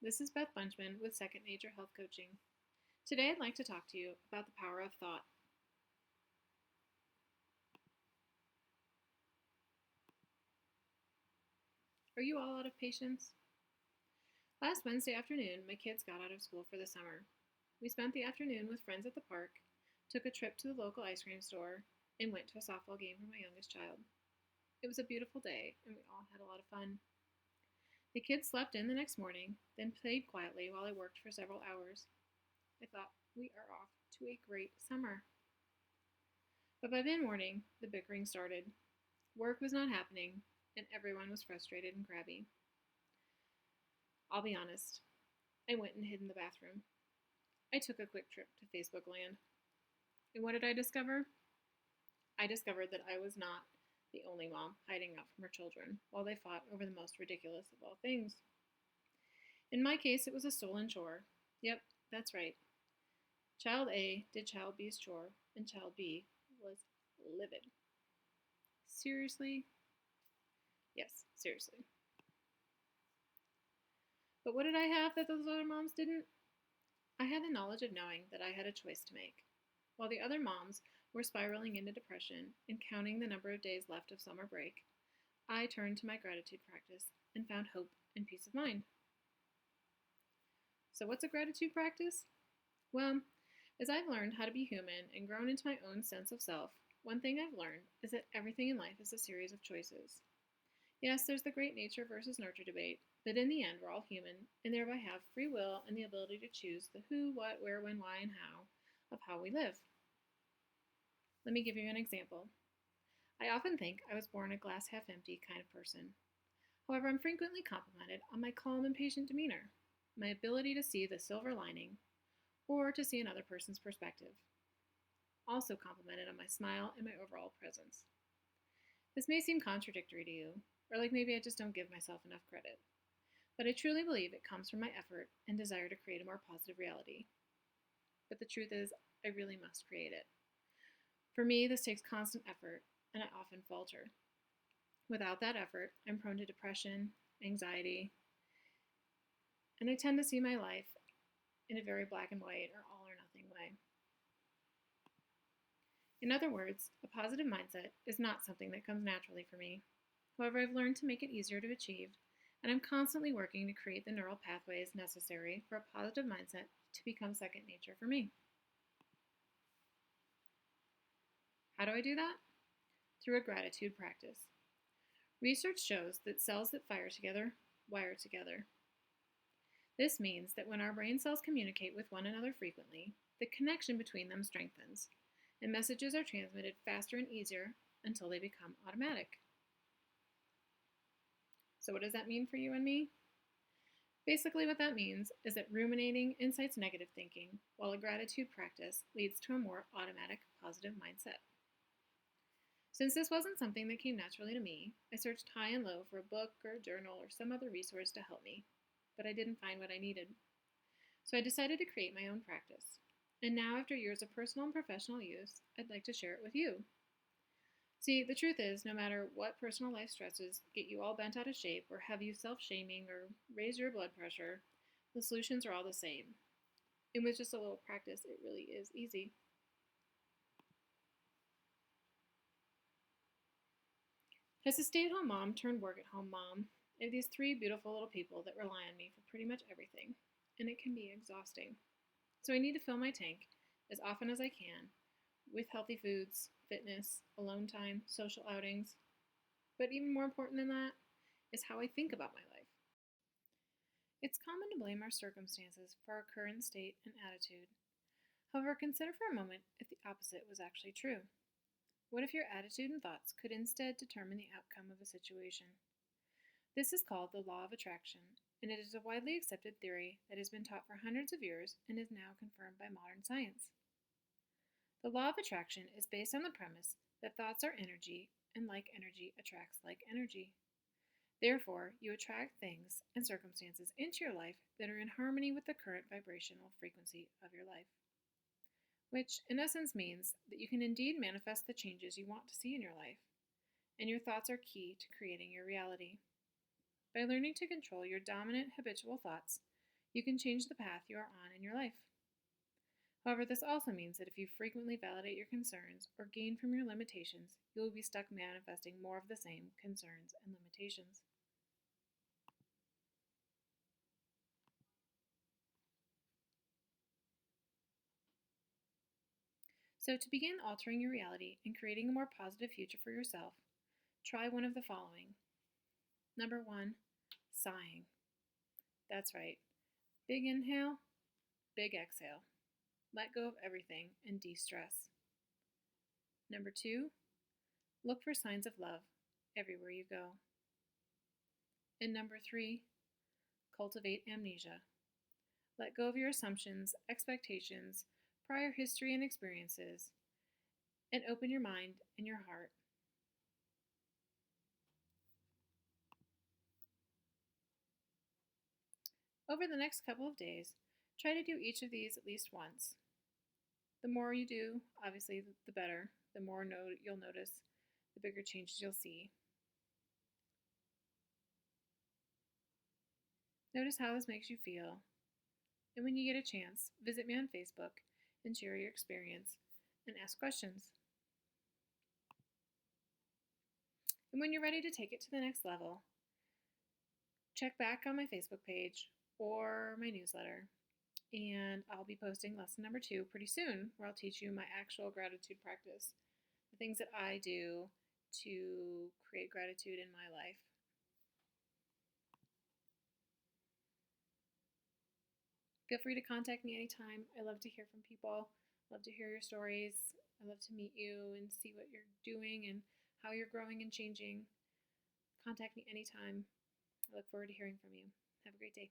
This is Beth Bunchman with Second Nature Health Coaching. Today I'd like to talk to you about the power of thought. Are you all out of patience? Last Wednesday afternoon, my kids got out of school for the summer. We spent the afternoon with friends at the park, took a trip to the local ice cream store, and went to a softball game for my youngest child. It was a beautiful day, and we all had a lot of fun. The kids slept in the next morning, then played quietly while I worked for several hours. I thought, we are off to a great summer. But by mid-morning, the bickering started. Work was not happening, and everyone was frustrated and crabby. I'll be honest, I went and hid in the bathroom. I took a quick trip to Facebook land. And what did I discover? I discovered that I was not the only mom hiding out from her children while they fought over the most ridiculous of all things. In my case, it was a stolen chore. Yep, that's right. Child A did Child B's chore, and Child B was livid. Seriously? Yes, seriously. But what did I have that those other moms didn't? I had the knowledge of knowing that I had a choice to make. While the other moms were spiraling into depression and counting the number of days left of summer break, I turned to my gratitude practice and found hope and peace of mind. So what's a gratitude practice? Well, as I've learned how to be human and grown into my own sense of self, one thing I've learned is that everything in life is a series of choices. Yes, there's the great nature versus nurture debate, but in the end, we're all human and thereby have free will and the ability to choose the who, what, where, when, why, and how of how we live. Let me give you an example. I often think I was born a glass half empty kind of person. However, I'm frequently complimented on my calm and patient demeanor, my ability to see the silver lining, or to see another person's perspective. Also complimented on my smile and my overall presence. This may seem contradictory to you, or like maybe I just don't give myself enough credit, but I truly believe it comes from my effort and desire to create a more positive reality. But the truth is, I really must create it. For me, this takes constant effort, and I often falter. Without that effort, I'm prone to depression, anxiety, and I tend to see my life in a very black and white or all or nothing way. In other words, a positive mindset is not something that comes naturally for me. However, I've learned to make it easier to achieve, and I'm constantly working to create the neural pathways necessary for a positive mindset to become second nature for me. How do I do that? Through a gratitude practice. Research shows that cells that fire together wire together. This means that when our brain cells communicate with one another frequently, the connection between them strengthens, and messages are transmitted faster and easier until they become automatic. So what does that mean for you and me? Basically, what that means is that ruminating incites negative thinking, while a gratitude practice leads to a more automatic positive mindset. Since this wasn't something that came naturally to me, I searched high and low for a book or a journal or some other resource to help me, but I didn't find what I needed. So I decided to create my own practice. And now, after years of personal and professional use, I'd like to share it with you. See, the truth is, no matter what personal life stresses get you all bent out of shape or have you self-shaming or raise your blood pressure, the solutions are all the same. And with just a little practice, it really is easy. As a stay-at-home mom turned work-at-home mom, I have these three beautiful little people that rely on me for pretty much everything, and it can be exhausting. So I need to fill my tank as often as I can with healthy foods, fitness, alone time, social outings. But even more important than that is how I think about my life. It's common to blame our circumstances for our current state and attitude. However, consider for a moment if the opposite was actually true. What if your attitude and thoughts could instead determine the outcome of a situation? This is called the law of attraction, and it is a widely accepted theory that has been taught for hundreds of years and is now confirmed by modern science. The law of attraction is based on the premise that thoughts are energy, and like energy attracts like energy. Therefore, you attract things and circumstances into your life that are in harmony with the current vibrational frequency of your life, which in essence means that you can indeed manifest the changes you want to see in your life, and your thoughts are key to creating your reality. By learning to control your dominant habitual thoughts, You can change the path you are on in your life. However, this also means that if you frequently validate your concerns or gain from your limitations, you will be stuck manifesting more of the same concerns and limitations. So, to begin altering your reality and creating a more positive future for yourself, try one of the following. Number 1, sighing. That's right. Big inhale, big exhale. Let go of everything and de stress. Number 2, look for signs of love everywhere you go. And number 3, cultivate amnesia. Let go of your assumptions, expectations, prior history, and experiences, and open your mind and your heart. Over the next couple of days, try to do each of these at least once. The more you do, obviously, the better. The more you'll notice, the bigger changes you'll see. Notice how this makes you feel. And when you get a chance, visit me on Facebook and share your experience and ask questions. And when you're ready to take it to the next level, check back on my Facebook page or my newsletter, and I'll be posting lesson number 2 pretty soon, where I'll teach you my actual gratitude practice, the things that I do to create gratitude in my life. Feel free to contact me anytime. I love to hear from people. I love to hear your stories. I love to meet you and see what you're doing and how you're growing and changing. Contact me anytime. I look forward to hearing from you. Have a great day.